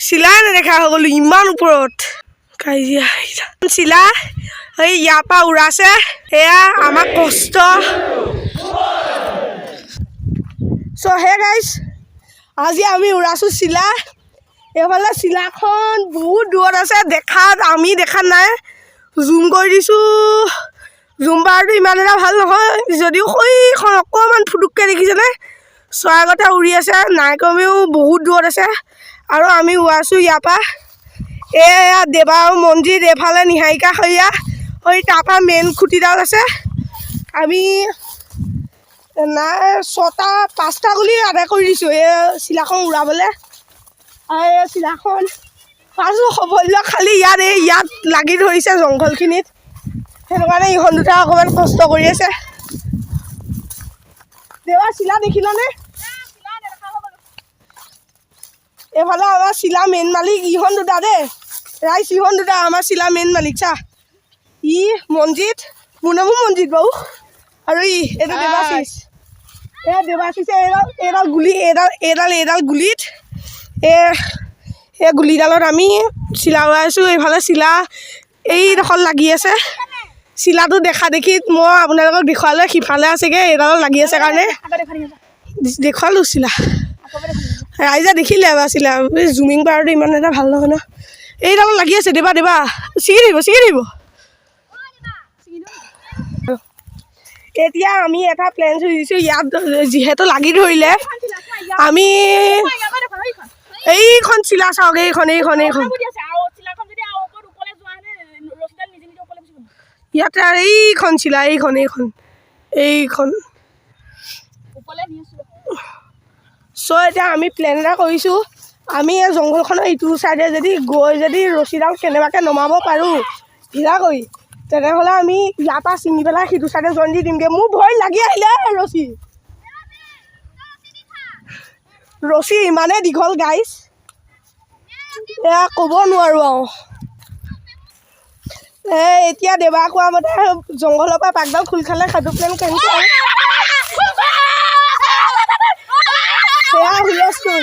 চিলাই নেদেখা হৈ গ'লো ইমান ওপৰত কাজিয়া চিলা এই ইয়াৰ পৰা উৰাছে এয়া আমাৰ কষ্ট চ' হে গাইজ আজি আমি উৰাছোঁ চিলা এইফালে চিলাখন বহুত দূৰত আছে দেখাত আমি দেখা নাই জুম কৰি দিছোঁ জুম পাৱাৰটো ইমান এটা ভাল নহয় যদিও সৈখন অকণমান ফুটুককৈ দেখিছেনে চৰাইগতে উৰি আছে নাই কমেও বহুত দূৰত আছে আৰু আমি উৰাছোঁ ইয়াৰ পৰা এয়া দেৱা মন্দিৰ এইফালে নিহাৰিকা সৈয়া হৈ তাৰপৰা মেইন খুঁটিডাল আছে আমি নাই 6টা 5টা গুলি আদায় কৰি দিছোঁ এই চিলাখন উৰাবলৈ আৰু এই চিলাখন পাঁচো সফল খালি ইয়াত লাগি ধৰিছে জংঘলখিনিত সেইটো কাৰণে ইহঁত দুটা অকণমান কষ্ট কৰি আছে দেৱা চিলা দেখিলানে এইফালে আমাৰ চিলা মেইন মালিক ইহঁত দুটা দেই ৰাইজ ইহঁত দুটা আমাৰ চিলা মেইন মালিক চা ই মনজিত মোৰ নামো মনজিত বাৰু আৰু এইটো দেৱাশিষ এয়া দেৱাশিষে এইডাল গুলি এইডাল গুলিত এই গুলিডালত আমি চিলা উৰাইছোঁ এইফালে চিলা এইডোখৰত লাগি আছে চিলাটো দেখা দেখি মই আপোনালোকক দেখুৱালে সিফালে আছেগৈ এইডালত লাগি আছে কাৰণে দেখুৱালোঁ চিলা ৰাইজে দেখিলে এবাৰ চিলা জুমিং পাৱাৰটো ইমান এটা ভাল নহয় ন এইডালত লাগি আছে দেৱা ছিগি দিব এতিয়া আমি এটা প্লেন চলিছোঁ ইয়াত যিহেতু লাগি ধৰিলে আমি এইখন চিলা চাওক এইখন ইয়াতে আৰু এইখন চিলা এইখন চ' এতিয়া আমি প্লেন এটা কৰিছোঁ আমি এই জংঘলখনৰ ইটো চাইডে যদি ৰছীডাল কেনেবাকৈ নমাব পাৰোঁ ঢিলা কৰি তেনেহ'লে আমি ইয়াৰ পৰা ছিঙি পেলাই সিটো চাইডে জইন দি দিমগৈ মোৰ ভয় লাগি আহিলে ৰছী ইমানেই দীঘল গাইজ এয়া ক'ব নোৱাৰোঁ আৰু এতিয়া দেৱা কোৱা মতে জংঘলৰ পৰা পাকডাল খোল খালে সেইটো প্লেন কেনেকৈ এয়া হুলস্থুল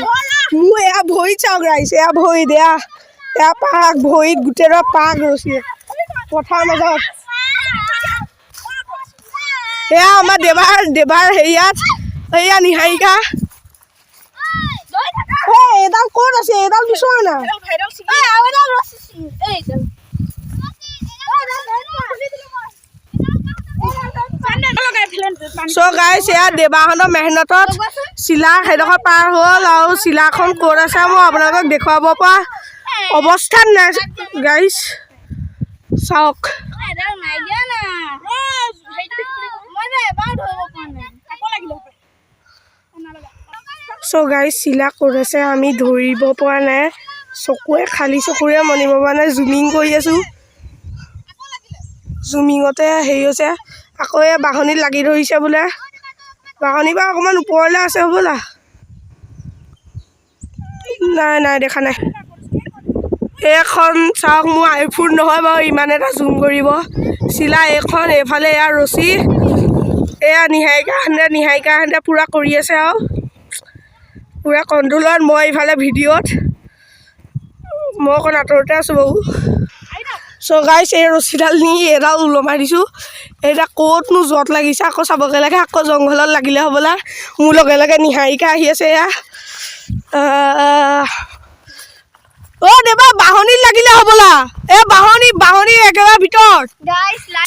মোৰ এয়া ভৰিত চাওক ৰাইজ এয়া ভৰিত এয়া পাক ভৰিত গোটেই পাক ৰছী পথাৰ মাজত এয়া আমাৰ দেৱাৰ হেৰিয়াত এয়া নিহাৰিকা এইডাল ক'ত আছে এইডাল বিচৰা না চ' গাইছ এয়া দেৱাহঁতৰ মেহনতত চিলা সেইডোখৰ পাৰ হ'ল আৰু চিলাখন ক'ত আছে মই আপোনালোকক দেখুৱাব পৰা অৱস্থাত নাই গাইছ চাওক চ' গাইছ চিলা ক'ত আছে আমি ধৰিব পৰা নাই চকুৱে খালী চকুৰে মনিব পৰা নাই জুমিং কৰি আছোঁ জুমিঙতে হেৰি হৈছে আকৌ এই বাঁহনিত লাগি ধৰিছে বোলে বাঁহনি বা অকণমান ওপৰলৈ আছে হ'বলা নাই দেখা নাই এইখন চাওক মোৰ আইফোন নহয় বাৰু ইমান এটা জুম কৰিব চিলা এইখন এইফালে এয়া ৰছী এয়া নিহাৰিকাহঁতে পূৰা কৰি আছে আৰু পূৰা কণ্ট্ৰলত মই ইফালে ভিডিঅ'ত মই অকণ আঁতৰতে আছোঁ বাৰু চ' গাইছ এই ৰছীডাল নি এইডাল ওলমাই দিছোঁ এতিয়া ক'তনো জত লাগিছে আকৌ চাবগৈ লাগে আকৌ জংঘলত লাগিলে হ'বলা মোৰ লগে নিহাৰিকা আহি আছে এয়া দেৱা বাঁহনিত লাগিলে হ'বলা এই বাঁহনি একেবাৰে ভিতৰত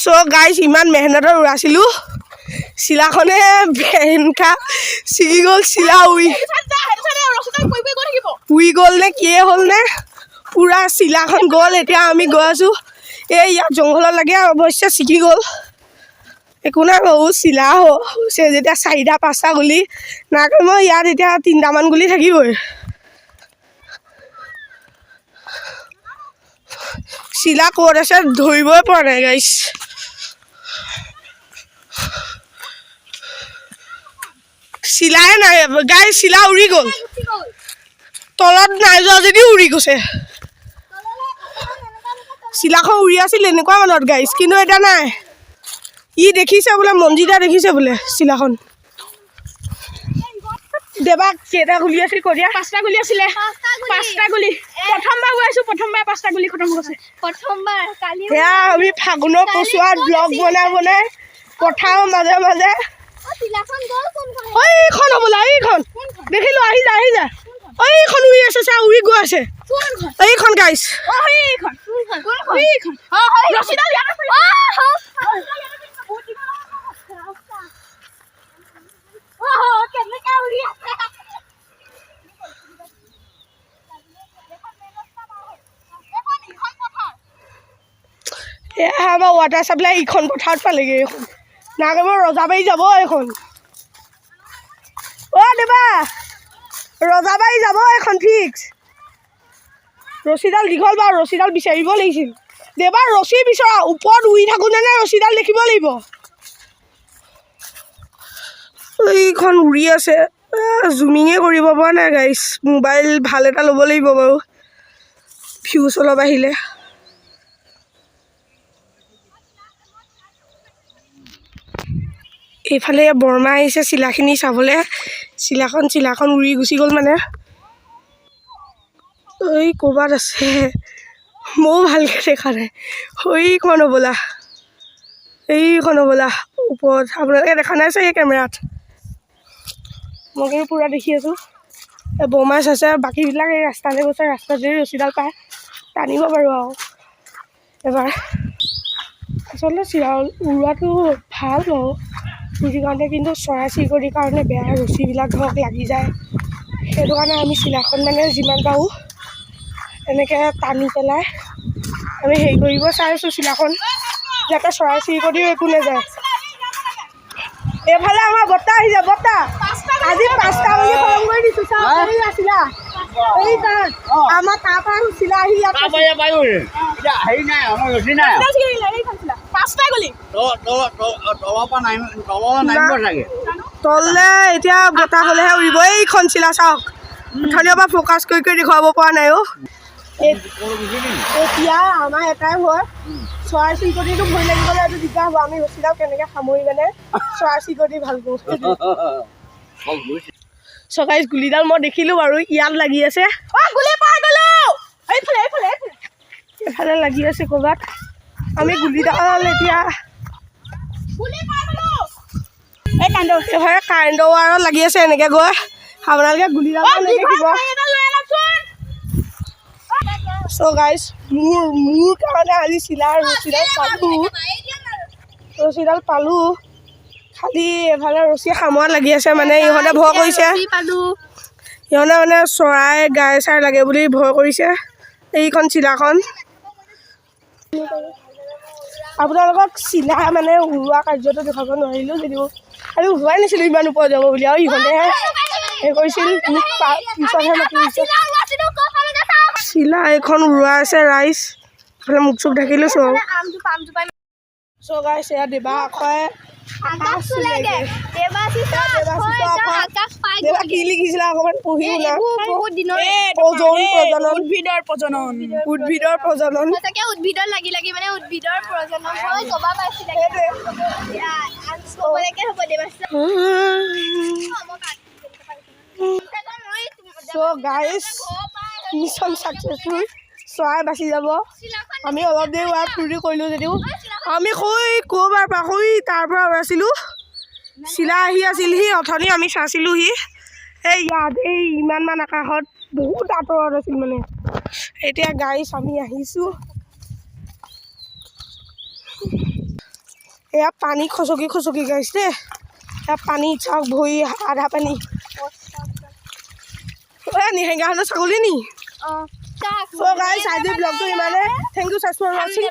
চ' গাইছ ইমান মেহনতৰ উৰাইছিলোঁ চিলাখনে ভেনকা ছিগি গ'ল চিলা উৰি গ'ল নে কিয়ে হ'ল নে পূৰা চিলাখন গ'ল এতিয়া আমি গৈ আছোঁ এই ইয়াত জংঘলত লাগি অৱশ্যে ছিগি গ'ল একো নাই বাৰু চিলা হৈছে যেতিয়া 4টা 5টা গুলি নাই মই ইয়াত এতিয়া 3টামান গুলি থাকিবই চিলা ক'ত আছে ধৰিবই পৰা নাই গাইছ চিলাই নাই গাইছ চিলা উৰি গ'ল তলত নাই যোৱা যদি উৰি গৈছে চিলাখন উৰি আছিল এনেকুৱা মানত গাইছ কিন্তু এতিয়া নাই ই দেখিছে বোলে মনজিতা দেখিছে বোলে চিলাখন দেবা কেইটা গুলি আছিল কৈ দিয়া 5টা গুলি আছিলে 5টা গুলি প্ৰথমবাৰ গৈছো প্ৰথমবাৰ 5টা গুলি খতম হৈছে প্ৰথমবাৰ কালি এয়া আমি ফাগুনৰ পচুৱাত ব্লগ বনাই পথাৰৰ মাজে মাজে চিলাখন গ'ল কোনখন এইখন হ'বলা এইখন দেখিলো আহি যা এইখন উৰি আছে চা উৰি গৈ আছে এইখন গাইছ এইখন ৰচিদাল ইয়াত আছে কেনেকৈ উৰি আছে এয়া আমাৰ ৱাটাৰ চাপ্লাই ইখন পথাৰত পালেগৈ এইখন নাগামৰ ৰজাবাৰী যাব এইখন দেবা ৰজাবাৰী যাব এইখন ফিক্স ৰছীডাল দীঘল বাৰু ৰছীডাল বিচাৰিব লাগিছিল দেবা ৰছী বিচৰা ওপৰত উৰি থাকোঁতে ৰছীডাল দেখিব লাগিব এইখন উৰি আছে জুমিঙে কৰিব পৰা নাই গাইছ মোবাইল ভাল এটা ল'ব লাগিব বাৰু ভিউজ অলপ আহিলে এইফালে বৰমা আহিছে চিলাখিনি চাবলৈ চিলাখন উৰি গুচি গ'ল মানে এই ক'ৰবাত আছে ময়ো ভালকৈ দেখা নাই এইখন হ'বলা ওপৰত আপোনালোকে দেখা নাই চাগে কেমেৰাত মই কিন্তু পূৰা দেখি আছোঁ এই বৰমাই চাইছে বাকীবিলাক এই ৰাস্তালৈ গৈছে ৰাস্তাত যদি ৰছীডাল পায় টানিব পাৰোঁ আৰু এবাৰ আচলতে চিৰা উৰোৱাটো ভাল বাৰু বুজি কাৰণে কিন্তু চৰাই চিৰিকটিৰ কাৰণে বেয়া ৰছীবিলাক ধৰক লাগি যায় সেইটো কাৰণে আমি চিলাখন মানে যিমান পাৰোঁ এনেকৈ টানি পেলাই আমি হেৰি কৰিব চাইছোঁ চিলাখন যাতে চৰাই চিৰিকটিও একো নাযায় এইফালে আমাৰ বৰ্তা আহিছে বৰ্তা আজি 5টা বুলি খতম কৰি দিছোঁ চিলা এই তাত আমাৰ তাৰপৰা চিলা আহি ইয়াত তললে এতিয়া বতাহ হ'লেহে উৰিব এইখন চিলা চাওক ধুনীয়া পৰা ফ'কাছ কৰি দেখুৱাব পৰা নাই এতিয়া আমাৰ এটাই ভয় চৰাই চিৰিকটিটো ভয় লাগিবলৈ এইটো দিগদাৰ হ'ব আমি ৰছীডাল কেনেকৈ সামৰি মানে চৰাই চিৰিকটি ভাল কৰোঁ চৰকাৰী গুলিডাল মই দেখিলোঁ বাৰু ইয়াত লাগি আছে এইফালে লাগি আছে ক'ৰবাত আমি গুলিডাল এতিয়া এইফালে কাৰেণ্টৰ ৱাৰত লাগি আছে এনেকৈ গৈ আপোনালোকে গুলিডাল নেদেখিব চ' গাইজ মোৰ কাৰণে আজি চিলা ৰছীডাল পালোঁ খালি এফালে ৰছী সামৰা লাগি আছে মানে ইহঁতে ভয় কৰিছে ইহঁতে মানে চৰাই গাই চাই লাগে বুলি ভয় কৰিছে এইখন চিলাখন আপোনালোকক চিলা মানে উৰোৱা কাৰ্যটো দেখাব নোৱাৰিলোঁ যদিও আৰু উৰুৱাই নিছিলোঁ ইমান ওপৰত যাব বুলি আৰু ইহঁতেহে হেৰি কৰিছিল মোক পিছতহে মাতি দিছে চিলা এইখন উৰুৱা আছে ৰাইজ এইফালে মুখ চুখ ঢাকিলোঁ চব গাইছ এয়া দেবা আখৰে কি লিখিছিলে অকণমান পঢ়ি উদ্ভিদৰ প্ৰজনন উদ্ভিদৰ লাগি লাগি মানে উদ্ভিদৰ প্ৰজনন হৈ কবা পাইছিলে মিছন ছাকচেছফুল চৰাই বাচি যাব আমি অলপ দেৰি ৱাই ফূৰ্তি কৰিলোঁ যদিও আমি ক'ৰবাৰ পৰা তাৰ পৰা ওলাইছিলোঁ চিলা আহি আছিলহি অথনি আমি চাইছিলোঁহি এই ইয়াত এই ইমানমান আকাশত বহুত আঁতৰত আছিল মানে এতিয়া গাইছ আমি আহিছোঁ এয়া পানী খচকি গাইছ দেই এয়া পানী চাওক ভৰি আধা পানী নিহেঙাহঁতৰ ছাগলী নি গাইছ আজি ব্লগটো ইমানে থেংক ইউ ছাবস্ক্ৰাইব ফৰ ৱাচিং